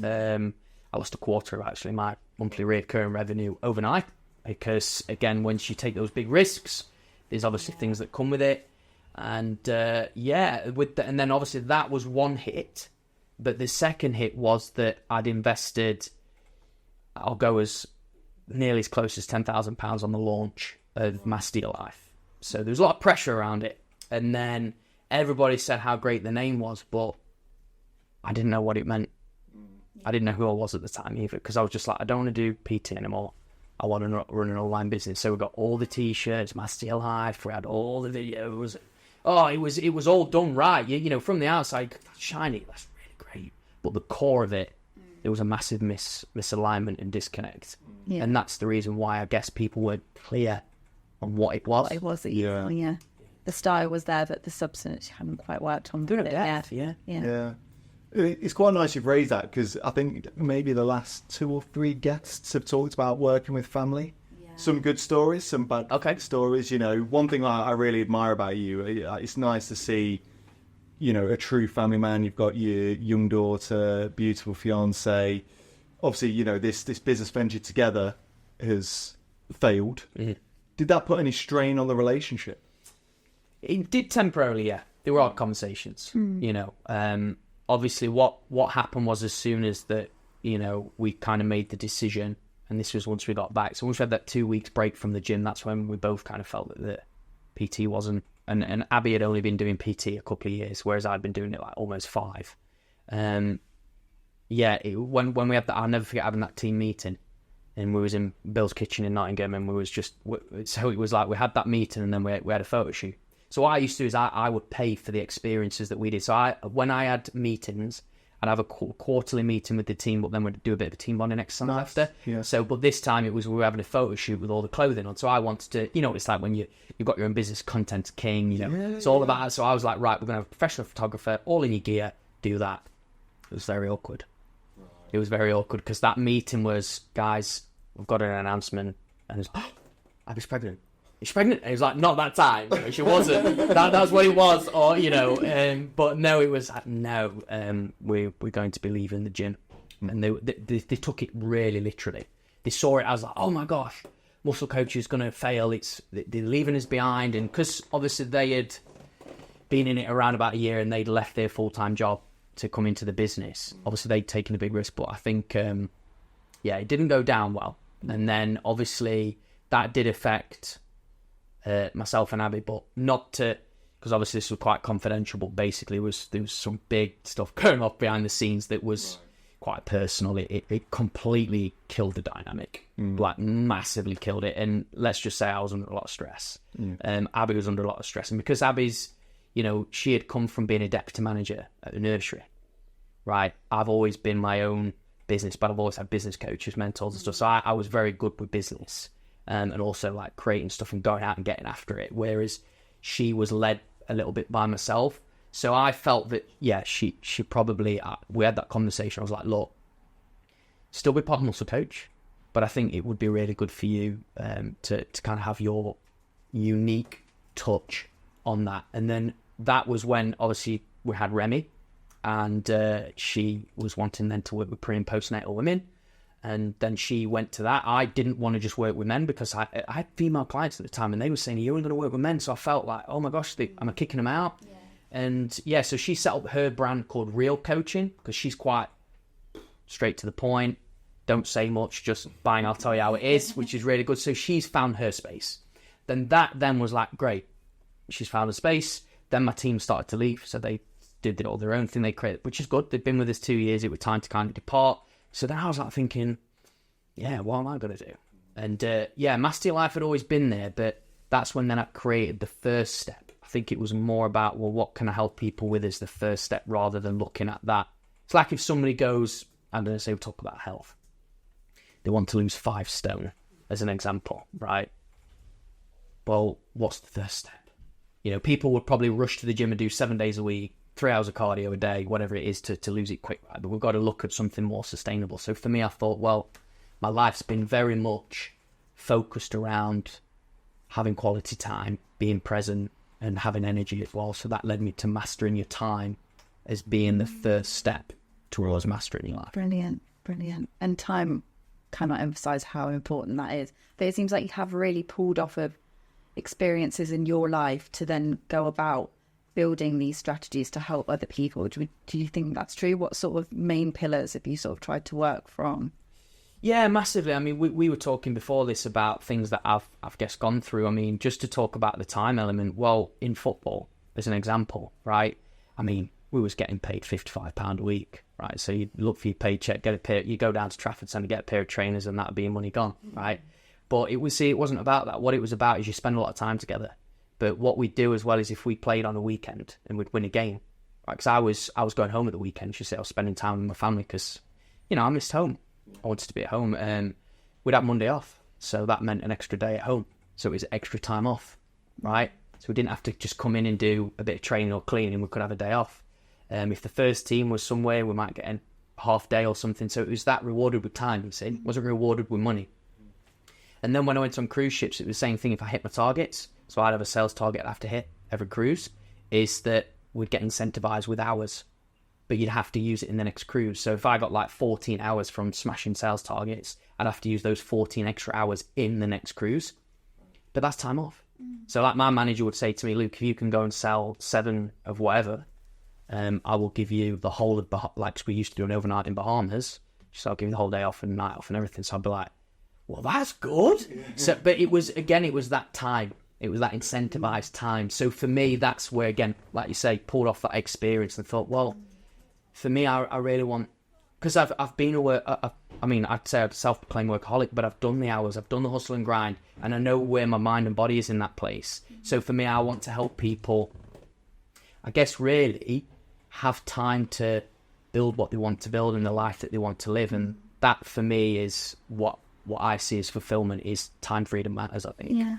I lost a quarter of actually my monthly recurring revenue overnight. Because again, once you take those big risks, there's obviously things that come with it. And and then obviously that was one hit, but the second hit was that I'd invested, I'll go as nearly as close as £10,000 on the launch of Master Your Life. So there was a lot of pressure around it, and then everybody said how great the name was, but I didn't know what it meant. I didn't know who I was at the time either, because I was just like, I don't want to do PT anymore. I want to run an online business. So we got all the t-shirts, Master Your Life, we had all the videos. Oh, it was all done right. From the outside, that's shiny, that's really great. But the core of it, there was a massive misalignment and disconnect. Yeah. And that's the reason why I guess people weren't clear on what it was. What it was, yeah. The style was there, but the substance hadn't quite worked on. Yeah. It's quite nice you've raised that, because I think maybe the last 2 or 3 guests have talked about working with family. Some good stories, some bad stories. You know, one thing I really admire about you, it's nice to see, you know, a true family man. You've got your young daughter, beautiful fiance. Obviously, you know, this business venture together has failed. Mm-hmm. Did that put any strain on the relationship? It did temporarily, yeah. There were odd conversations, you know. Obviously, what happened was as soon as that, you know, we kind of made the decision, and this was once we got back. So once we had that 2 weeks break from the gym, that's when we both kind of felt that the PT wasn't. And Abby had only been doing PT a couple of years, whereas I'd been doing it like almost 5. When we had that, I'll never forget having that team meeting, and we was in Bill's kitchen in Nottingham, and we was just, so it was like we had that meeting, and then we had a photo shoot. So what I used to do is I would pay for the experiences that we did. So when I had meetings, I'd have a quarterly meeting with the team, but then we'd do a bit of a team bonding exercise after. Yeah. So, but this time we were having a photo shoot with all the clothing on. So I wanted to, you know, it's like when you've got your own business, content king, you know, it's all about it. So I was like, right, we're going to have a professional photographer, all in your gear, do that. It was very awkward. Right. It was very awkward because that meeting was, guys, we've got an announcement, and it's, I was pregnant. She's pregnant. And it was like, not that time. You know, she wasn't. that was what it was. Or, you know, but no, it was, we're going to be leaving the gym. And they took it really literally. They saw it as like, oh my gosh, muscle coach is going to fail. They're leaving us behind. And because obviously they had been in it around about a year and they'd left their full-time job to come into the business. Obviously they'd taken a big risk, but I think, it didn't go down well. And then obviously that did affect myself and Abby, but not to, because obviously this was quite confidential, but basically there was some big stuff going off behind the scenes that was quite personal. It completely killed the dynamic, like massively killed it. And let's just say I was under a lot of stress. Abby was under a lot of stress, and because Abby's, you know, she had come from being a deputy manager at the nursery, right? I've always been my own business, but I've always had business coaches, mentors and stuff, so I was very good with business. And also like creating stuff and going out and getting after it. Whereas she was led a little bit by myself. So I felt that, she probably, we had that conversation. I was like, look, still be part muscle coach, but I think it would be really good for you to kind of have your unique touch on that. And then that was when obviously we had Remy, and she was wanting then to work with pre and postnatal women. And then she went to that. I didn't want to just work with men because I had female clients at the time, and they were saying, you're only going to work with men. So I felt like, oh my gosh, am I kicking them out? Yeah. And so she set up her brand called Real Coaching, because she's quite straight to the point. Don't say much, just bang, I'll tell you how it is, which is really good. So she's found her space. Then that was like, great. She's found a space. Then my team started to leave. So they did all their own thing they created, which is good. They've been with us 2 years. It was time to kind of depart. So then I was like thinking, what am I going to do? And Master Your Life had always been there, but that's when then I created the first step. I think it was more about, well, what can I help people with as the first step rather than looking at that. It's like if somebody goes, I'm going to say we talk about health. They want to lose 5 stone as an example, right? Well, what's the first step? You know, people would probably rush to the gym and do 7 days a week, 3 hours of cardio a day, whatever it is to lose it quick, right? But we've got to look at something more sustainable. So for me, I thought, well, my life's been very much focused around having quality time, being present, and having energy as well. So that led me to mastering your time as being the first step towards mastering your life. Brilliant. And time, cannot emphasize how important that is. But it seems like you have really pulled off of experiences in your life to then go about building these strategies to help other people. Do you think that's true? What sort of main pillars have you sort of tried to work from? Yeah, massively. I mean, we were talking before this about things that I've guess gone through. I mean, just to talk about the time element. Well, in football, as an example, right? I mean, we was getting paid £55 a week, right? So you look for your paycheck, you go down to Trafford Centre, get a pair of trainers, and that'd be your money gone, right? But it wasn't about that. What it was about is you spend a lot of time together. But what we'd do as well is if we played on a weekend and we'd win a game, right? Because I was going home at the weekend. You say I was spending time with my family because, you know, I missed home. I wanted to be at home. We'd have Monday off, so that meant an extra day at home. So it was extra time off, right? So we didn't have to just come in and do a bit of training or cleaning. We could have a day off. If the first team was somewhere, we might get a half day or something. So it was that rewarded with time. You see, it wasn't rewarded with money. And then when I went on cruise ships, it was the same thing. If I hit my targets, so I'd have a sales target I'd have to hit every cruise, is that we'd get incentivized with hours, but you'd have to use it in the next cruise. So if I got like 14 hours from smashing sales targets, I'd have to use those 14 extra hours in the next cruise. But that's time off. So like my manager would say to me, Luke, if you can go and sell 7 of whatever, I will give you the whole of, like we used to do an overnight in Bahamas, so I'll give you the whole day off and night off and everything. So I'd be like, well, that's good. So, but it was that time. It was that incentivized time. So for me, that's where, again, like you say, pulled off that experience and thought, well, for me, I really want, because I've been I'd say I'm a self-proclaimed workaholic, but I've done the hours, I've done the hustle and grind, and I know where my mind and body is in that place. So for me, I want to help people, I guess, really have time to build what they want to build and the life that they want to live. And that for me is what I see as fulfillment, is time freedom matters, I think. Yeah.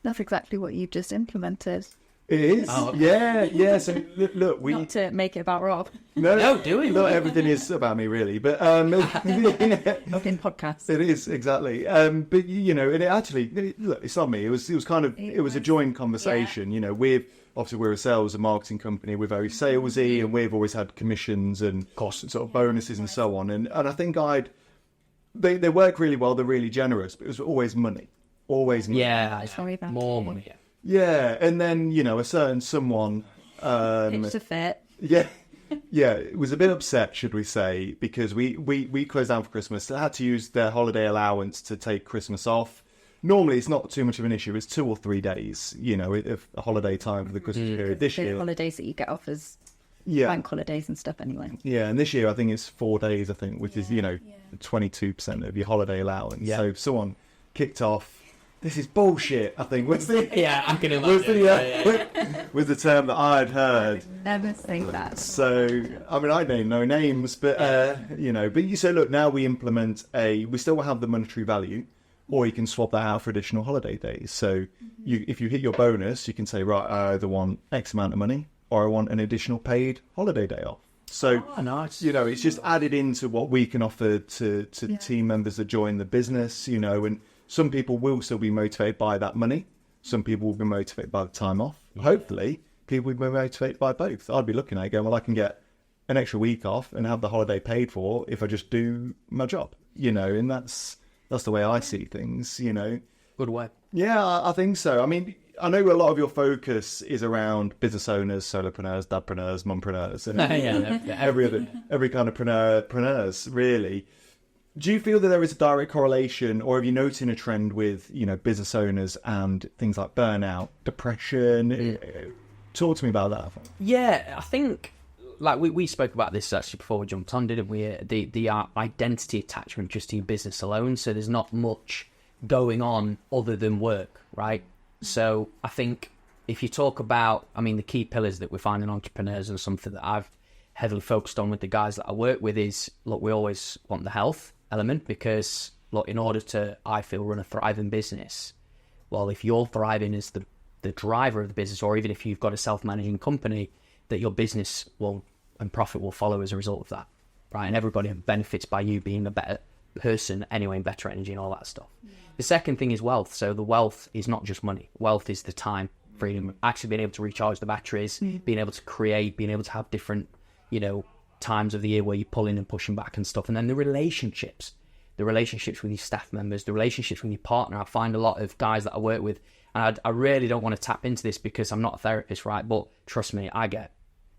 That's exactly what you've just implemented. It is. Oh, okay. Yeah. So look, we not to make it about Rob. No, do it. Not everything is about me, really. But in podcasts, it is exactly. But you know, and it actually, look, it's not me. It was a joint conversation. Yeah. You know, we're a sales and marketing company. We're very salesy, and we've always had commissions and costs, sort of bonuses and so on. And I think they work really well. They're really generous, but it was always money. Always money. Yeah, more money. Yeah. Yeah, and then, you know, a certain someone... pitched a fit. Yeah, it was a bit upset, should we say, because we closed down for Christmas. They had to use their holiday allowance to take Christmas off. Normally, it's not too much of an issue. It's 2 or 3 days, you know, if a holiday time for the Christmas period. This year... holidays that you get off as bank holidays and stuff anyway. Yeah, and this year I think it's 4 days, I think, which is, you know, 22% of your holiday allowance. Yeah. So someone kicked off, this is bullshit, I think. Was the term that I'd heard. Never think that. So, I mean, I name no names, but, you know, but you say, look, now we implement we still have the monetary value, or you can swap that out for additional holiday days. So if you hit your bonus, you can say, right, I either want X amount of money, or I want an additional paid holiday day off. So, nice. You know, it's just added into what we can offer to team members that join the business, you know, and some people will still be motivated by that money. Some people will be motivated by the time off. Hopefully, people will be motivated by both. I'd be looking at it going, well, I can get an extra week off and have the holiday paid for if I just do my job, you know, and that's the way I see things, you know. Good way. Yeah, I think so. I mean, I know a lot of your focus is around business owners, solopreneurs, dadpreneurs, mumpreneurs, and every kind of preneurs, really. Do you feel that there is a direct correlation, or have you noticed a trend with, you know, business owners and things like burnout, depression? Talk to me about that. Yeah, I think, like we spoke about this actually before we jumped on, didn't we? The identity attachment just to your business alone. So there's not much going on other than work, right? So I think if you talk about, I mean, the key pillars that we find in entrepreneurs and something that I've heavily focused on with the guys that I work with is, look, we always want the health element, because look, in order to, I feel, run a thriving business, well, if you're thriving as the driver of the business, or even if you've got a self-managing company, that your business will and profit will follow as a result of that, right? And everybody benefits by you being a better person anyway, and better energy and all that stuff. The second thing is wealth. So the wealth is not just money. Wealth is the time, freedom, actually being able to recharge the batteries, being able to create, being able to have different, you know, times of the year where you're pulling and pushing back and stuff. And then the relationships with your staff members, the relationships with your partner. I find a lot of guys that I work with, and I really don't want to tap into this because I'm not a therapist, right? But trust me, I get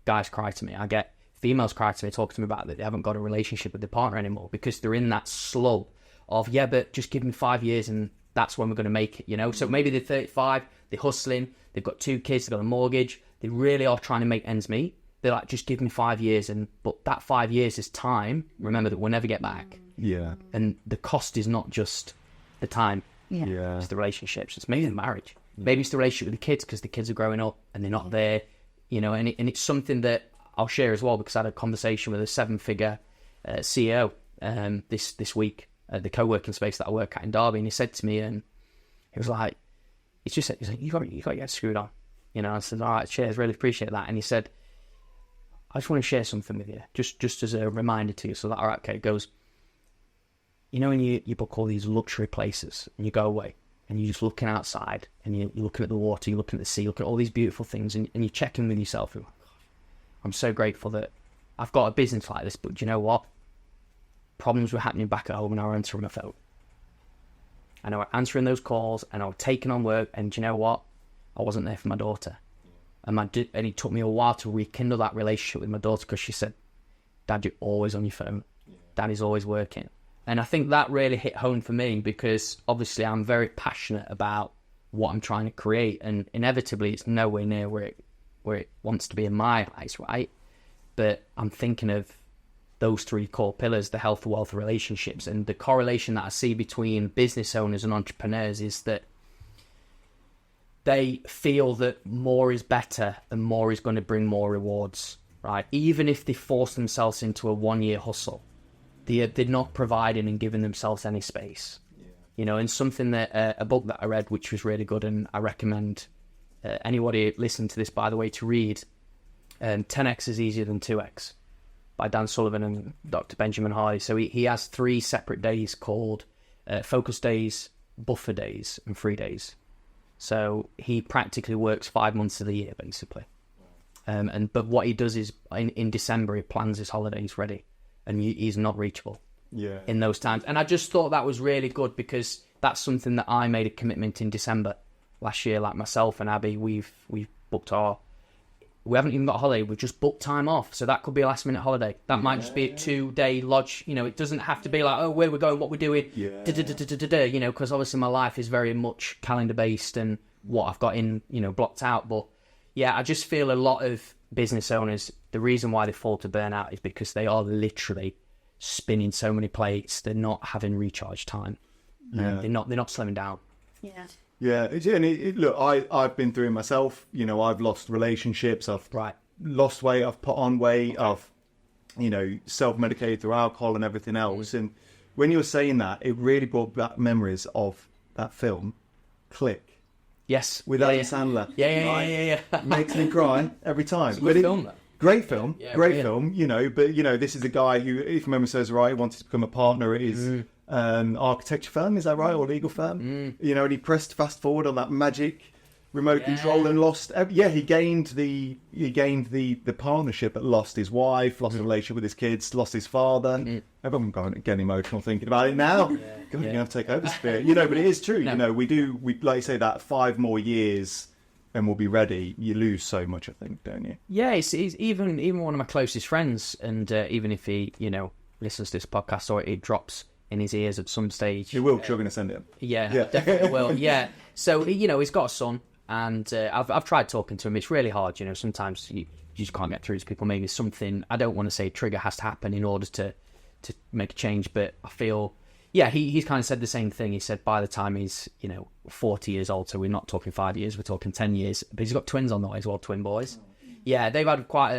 guys cry to me. I get females cry to me, talk to me about that they haven't got a relationship with their partner anymore because they're in that slump of, yeah, but just give me 5 years and that's when we're going to make it, you know? So maybe they're 35, they're hustling, they've got 2 kids, they've got a mortgage, they really are trying to make ends meet. They're like, just give me 5 years, but that 5 years is time. Remember that we'll never get back. Yeah. And the cost is not just the time. Yeah. It's the relationships. It's maybe the marriage. Maybe it's the relationship with the kids because the kids are growing up and they're not there, you know. And it's something that I'll share as well, because I had a conversation with a 7-figure CEO this week at the co-working space that I work at in Derby, and he said to me, and he was like, he's like, you got to get screwed on, you know. I said, all right, cheers, really appreciate that. And he said, I just want to share something with you, just as a reminder to you. So that, all right, okay, it goes, you know, when you book all these luxury places and you go away and you're just looking outside and you're looking at the water, you're looking at the sea, looking at all these beautiful things, and you're checking with yourself, I'm so grateful that I've got a business like this, but do you know what? Problems were happening back at home and I were answering my phone. And I was answering those calls and I was taking on work, and do you know what? I wasn't there for my daughter. And it took me a while to rekindle that relationship with my daughter, because she said, Dad, you're always on your phone. Daddy's always working. And I think that really hit home for me, because obviously I'm very passionate about what I'm trying to create, and inevitably it's nowhere near where it wants to be in my eyes, right? But I'm thinking of those 3 core pillars, the health, wealth, relationships, and the correlation that I see between business owners and entrepreneurs is that they feel that more is better and more is going to bring more rewards, right? Even if they force themselves into a 1-year hustle, they're not providing and giving themselves any space. You know, and something that a book that I read, which was really good, and I recommend anybody listening to this, by the way, to read, 10x is easier than 2x, by Dan Sullivan and Dr. Benjamin Hardy. So he has 3 separate days called focus days, buffer days, and free days. So he practically works 5 months of the year, basically. But what he does is in December, he plans his holidays ready, and he's not reachable in those times. And I just thought that was really good, because that's something that I made a commitment in December last year. Like myself and Abby, we've booked we haven't even got a holiday, we've just booked time off. So that could be a last minute holiday. That might just be a 2-day lodge. You know, it doesn't have to be like, oh, where we're going, what we're doing, you know, because obviously my life is very much calendar based and what I've got in, you know, blocked out. But yeah, I just feel a lot of business owners, the reason why they fall to burnout is because they are literally spinning so many plates. They're not having recharge time. They're not slowing down. Look, I've been through it myself. You know, I've lost relationships, I've lost weight, I've put on weight, I've, you know, self-medicated through alcohol and everything else. And when you were saying that, it really brought back memories of that film, Click. Yes. With Adam Sandler. Yeah. Makes me cry every time. It's a good film, though. Great film, film, you know, but, you know, this is a guy who, if memory serves right, wanted to become a partner at his architecture firm, is that right, or legal firm? You know, and he pressed fast forward on that magic remote control and lost. He gained the partnership, but lost his wife, lost the relationship with his kids, lost his father. I'm getting emotional thinking about it now. God, you're gonna have to take over Spirit, you know. But it is true, you know. We like you say that 5 more years and we'll be ready. You lose so much, I think, don't you? Yeah, it's even one of my closest friends, and even if he, you know, listens to this podcast or it drops in his ears at some stage, he will, because you're going to send it him. Yeah, definitely will. Yeah, so, you know, he's got a son, and I've tried talking to him. It's really hard, you know. Sometimes you just can't get through to people. Maybe something, I don't want to say trigger has to happen in order to make a change, but I feel, he's kind of said the same thing. He said by the time he's, you know, 40 years old, so we're not talking 5 years, we're talking 10 years, but he's got twins on the way as well, twin boys. Yeah, they've had quite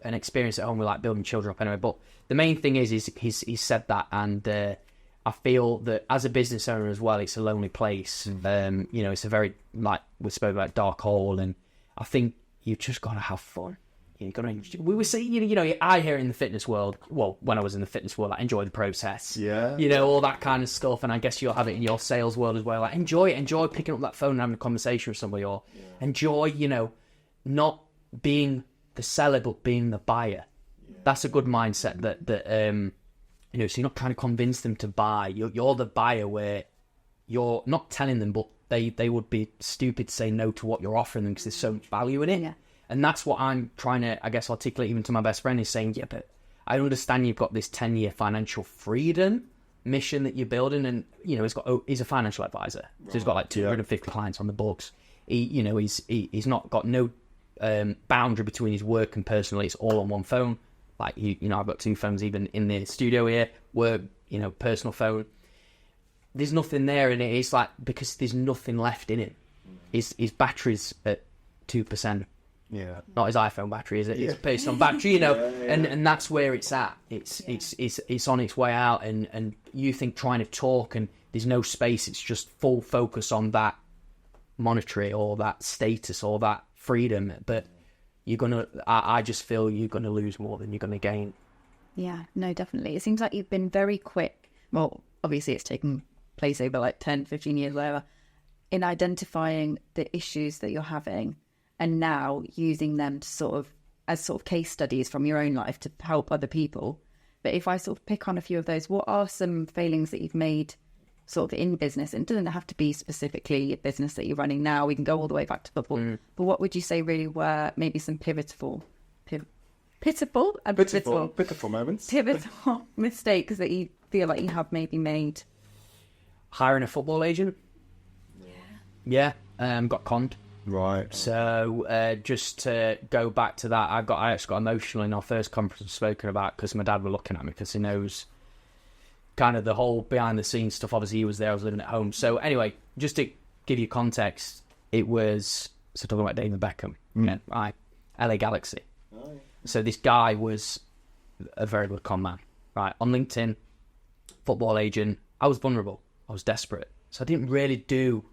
an experience at home with like building children up anyway, but the main thing is he's said that, and I feel that as a business owner as well, it's a lonely place. You know, it's a very, like we spoke about, dark hole, and I think you just got to have fun. You got to. We were saying, you know, I hear in the fitness world. Well, when I was in the fitness world, I enjoy the process. Yeah. You know, all that kind of stuff, and I guess you'll have it in your sales world as well. Like enjoy picking up that phone and having a conversation with somebody, or enjoy, you know, not being the seller but being the buyer. That's a good mindset. That you know, so you're not trying to convince them to buy. You're the buyer, where you're not telling them, but they would be stupid to say no to what you're offering them because there's so much value in it. Yeah. And that's what I'm trying to, I guess, articulate even to my best friend, is saying, yeah, but I understand you've got this 10-year financial freedom mission that you're building, and, you know, he's a financial advisor, so he's got like 250 clients on the books. You know, he's not got no boundary between his work and personal. It's all on one phone. Like, you know, I've got 2 phones even in the studio here, work, you know, personal phone. There's nothing there in it. It's like, because there's nothing left in it. His battery's at 2%. Yeah, not his iPhone battery, is it? It's based on battery, you know, and that's where it's at. It's on its way out, and you think trying to talk and there's no space. It's just full focus on that monetary or that status or that freedom. But I just feel you're gonna lose more than you're gonna gain. Yeah, no, definitely. It seems like you've been very quick. Well, obviously it's taken place over like 10, 15 years, whatever, in identifying the issues that you're having and now using them to as case studies from your own life to help other people. But if I sort of pick on a few of those, what are some failings that you've made sort of in business? And it doesn't have to be specifically a business that you're running now. We can go all the way back to football. But what would you say really were maybe some pivotal moments, pivotal mistakes that you feel like you have maybe made? Hiring a football agent. Yeah. Got conned. Right. So just to go back to that, I actually got emotional in our first conference spoken about because my dad were looking at me because he knows kind of the whole behind the scenes stuff. Obviously he was there, I was living at home. So anyway, just to give you context, it was, so talking about David Beckham, right, LA Galaxy. Oh, yeah. So this guy was a very good con man, right? On LinkedIn, football agent, I was vulnerable, I was desperate. So I didn't really do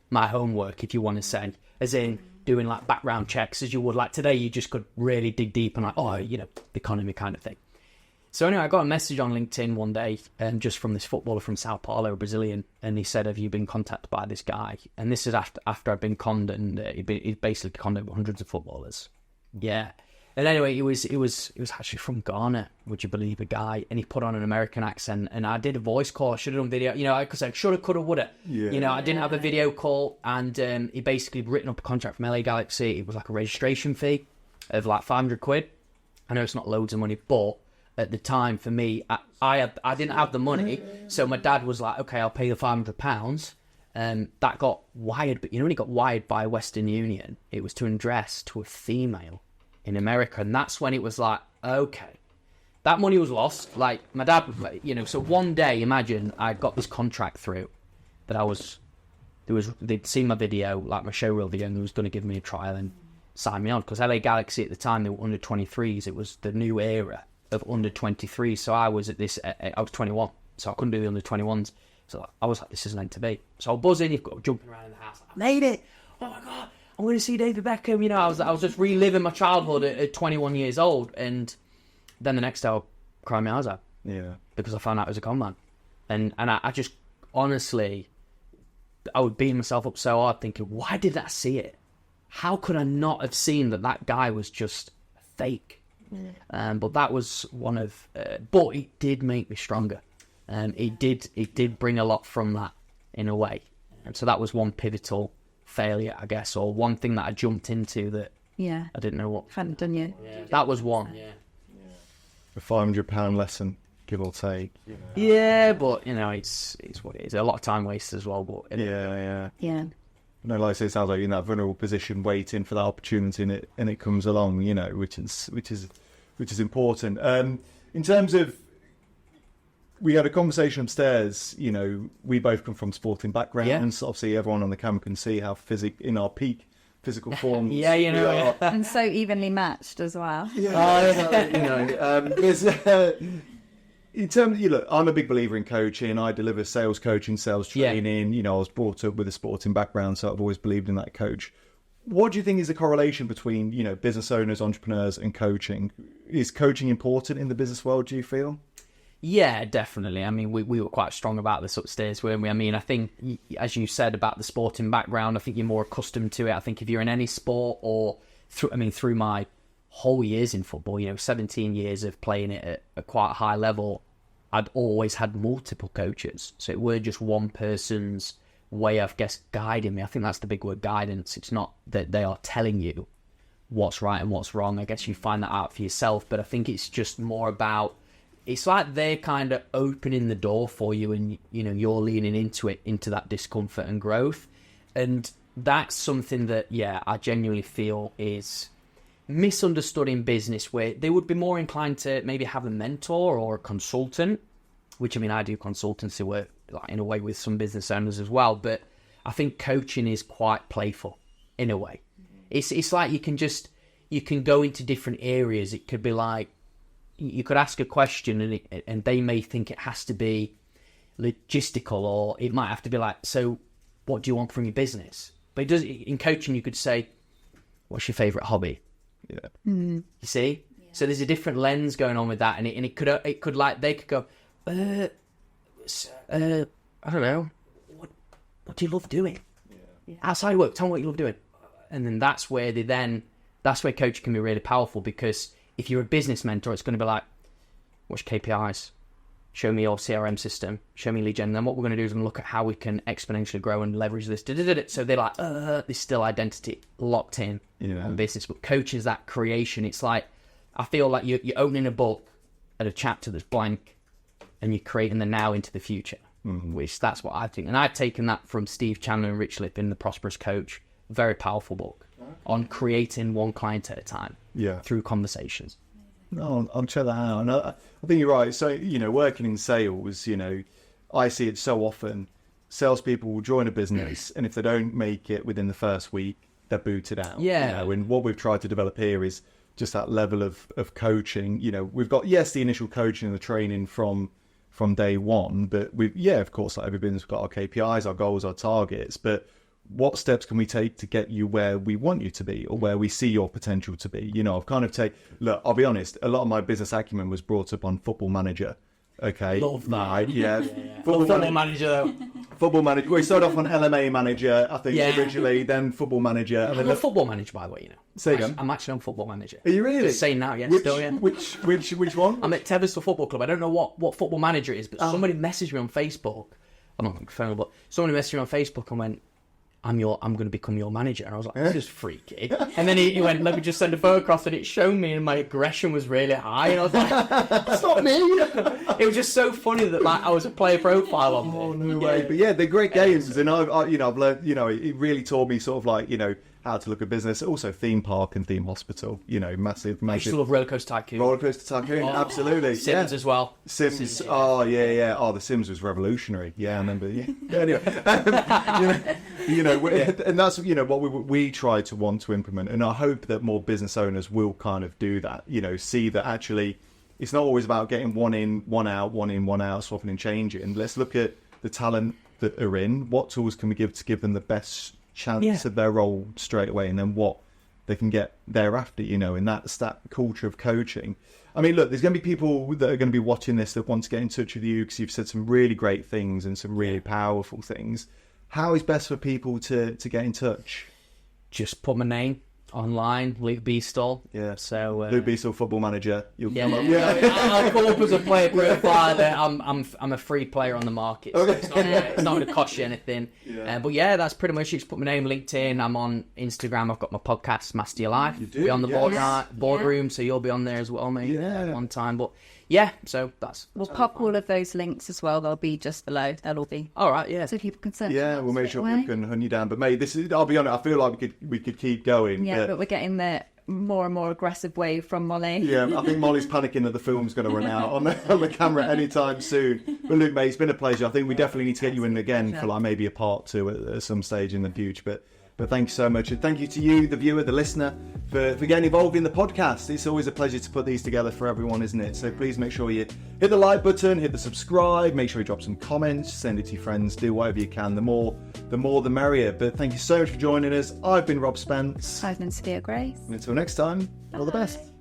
my homework, if you want to say, as in doing like background checks as you would. Like today, you just could really dig deep and like, the economy kind of thing. So anyway, I got a message on LinkedIn one day, just from this footballer from Sao Paulo, a Brazilian, and he said, "Have you been contacted by this guy?" And this is after I'd been conned, and he'd basically conned over hundreds of footballers. Yeah. And anyway, it was actually from Ghana, would you believe, a guy, and he put on an American accent, and I did a voice call. I should have done video, because I shoulda, coulda, woulda. Yeah. I didn't have a video call, and he basically written up a contract from LA Galaxy. It was like a registration fee of like £500. I know it's not loads of money, but at the time for me, I didn't have the money, so my dad was like, "Okay, I'll pay the £500." That got wired, but when it got wired by Western Union, it was to address to a female in America, and that's when it was like, okay, that money was lost. Like my dad, so one day, imagine I got this contract through that they'd seen my video, like my showreel video, and they was going to give me a trial and sign me on, because LA Galaxy at the time, they were under 23s. It was the new era of under 23s. So I was I was 21, so I couldn't do the under 21s. So I was like, this isn't meant to be. So I buzz in, you've got jumping around in the house. I made it. Oh my God, I'm going to see David Beckham. I was just reliving my childhood at 21 years old. And then the next day, I'll cry my eyes out. Yeah. Because I found out it was a con man. And I just, honestly, I would beat myself up so hard thinking, why did I see it? How could I not have seen that guy was just fake? But that was one of... but it did make me stronger. It did bring a lot from that, in a way. And so that was one pivotal failure, I guess, or one thing that I jumped into that I didn't know what hadn't done yet. Yeah. That was one. A £500 lesson, give or take. Yeah, but it's what it is. A lot of time wasted as well. But yeah. No, like I say, it sounds like you're in that vulnerable position, waiting for that opportunity, and it comes along. Which is important. In terms of, we had a conversation upstairs. We both come from sporting backgrounds. Yeah. Obviously, everyone on the camera can see how in our peak physical form. and so evenly matched as well. In terms, look, I'm a big believer in coaching. I deliver sales coaching, sales training. I was brought up with a sporting background, so I've always believed in that coach. What do you think is the correlation between business owners, entrepreneurs, and coaching? Is coaching important in the business world, do you feel? Yeah, definitely. I mean, we were quite strong about this upstairs, weren't we? I mean, I think, as you said about the sporting background, I think you're more accustomed to it. I think if you're in any sport, or through my whole years in football, 17 years of playing it at a quite high level, I'd always had multiple coaches. So it weren't just one person's way of, guiding me. I think that's the big word, guidance. It's not that they are telling you what's right and what's wrong. I guess you find that out for yourself. But I think it's just more about, it's like they're kind of opening the door for you, and you're leaning into it, into that discomfort and growth. And that's something that I genuinely feel is misunderstood in business, where they would be more inclined to maybe have a mentor or a consultant, which I do consultancy work in a way with some business owners as well, but I think coaching is quite playful in a way. It's like you can go into different areas. It could be like, you could ask a question and they may think it has to be logistical, or it might have to be like, so what do you want from your business? But in coaching, you could say, what's your favourite hobby? Yeah. Mm-hmm. You see? Yeah. So there's a different lens going on with that, and it could like, they could go, I don't know, what do you love doing? Outside work, tell me what you love doing. And then that's where coaching can be really powerful, because if you're a business mentor, it's going to be like, what's your KPIs? Show me your CRM system, show me lead gen. And then what we're going to do is we're going to look at how we can exponentially grow and leverage this. So they're like, there's still identity locked in on business. But coach is that creation. It's like, I feel like you're opening a book at a chapter that's blank, and you're creating the now into the future, which that's what I think. And I've taken that from Steve Chandler and Rich Lipp in The Prosperous Coach. Very powerful book on creating one client at a time through conversations. No, I'll check that out. And I think you're right. So, working in sales, I see it so often. Salespeople will join a business, and if they don't make it within the first week, they're booted out. Yeah. And what we've tried to develop here is just that level of coaching. We've got, the initial coaching and the training from day one, but of course, like every business, we've got our KPIs, our goals, our targets, but what steps can we take to get you where we want you to be, or where we see your potential to be? I've kind of look, I'll be honest, a lot of my business acumen was brought up on Football Manager. Okay. Love that. Right, yeah. Football Manager, though. Football Manager. We started off on LMA Manager, I think, originally, then Football Manager. And I'm a Football Manager, by the way, Say again? I'm actually on Football Manager. Are you really? Just saying now, still, yeah. Which one? I'm at Tevister Football Club. I don't know what Football Manager is, but somebody messaged me on Facebook. I'm not on the phone, but somebody messaged me on Facebook and went, I'm going to become your manager. And I was like, this is freaky. And then he went, let me just send a photo across, and it showed me, and my aggression was really high. And I was like, that's not me. It was just so funny that I was a player profile on there. Oh, no way. But they're great games. And I've learned, it really taught me sort of how to look at business. Also theme park and theme hospital, massive. I used to love Roller Coaster Tycoon. Roller Coaster Tycoon, absolutely. Sims as well. Sims. Oh, yeah. Oh, the Sims was revolutionary. Yeah, I remember. Yeah. Anyway, and that's, what we try to want to implement. And I hope that more business owners will kind of do that, see that actually it's not always about getting one in, one out, one in, one out, swapping and changing. Let's look at the talent that are in. What tools can we give to give them the best chance of their role straight away, and then what they can get thereafter, and that's that culture of coaching. I mean, look, there's going to be people that are going to be watching this that want to get in touch with you because you've said some really great things and some really powerful things. How is best for people to get in touch? Just put my name online, Luke Beastall. Yeah. So Luke Beastall, Football Manager. You'll come up. I'll come up as a player profile. I'm a free player on the market. So it's not going to cost you anything. Yeah. But that's pretty much it. Just put my name, LinkedIn. I'm on Instagram. I've got my podcast, Master Your Life. You do. Be on the boardroom, so you'll be on there as well, mate. Yeah. One time, but. So that's... We'll pop all of those links as well. They'll be just below. They'll all be... All right, yeah. So people can search. Yeah, we'll make sure people can hunt you down. But, mate, I'll be honest, I feel like we could keep going. Yeah, but we're getting the more and more aggressive wave from Molly. Yeah, I think Molly's panicking that the film's going to run out on the camera anytime soon. But, Luke, mate, it's been a pleasure. I think we definitely need to get you in again for maybe a part 2 at some stage in the future. But thank you so much. And thank you to you, the viewer, the listener, for getting involved in the podcast. It's always a pleasure to put these together for everyone, isn't it? So please make sure you hit the like button, hit the subscribe, make sure you drop some comments, send it to your friends, do whatever you can. The more the merrier. But thank you so much for joining us. I've been Rob Spence. I've been Sophia Grace. And until next time, all the best.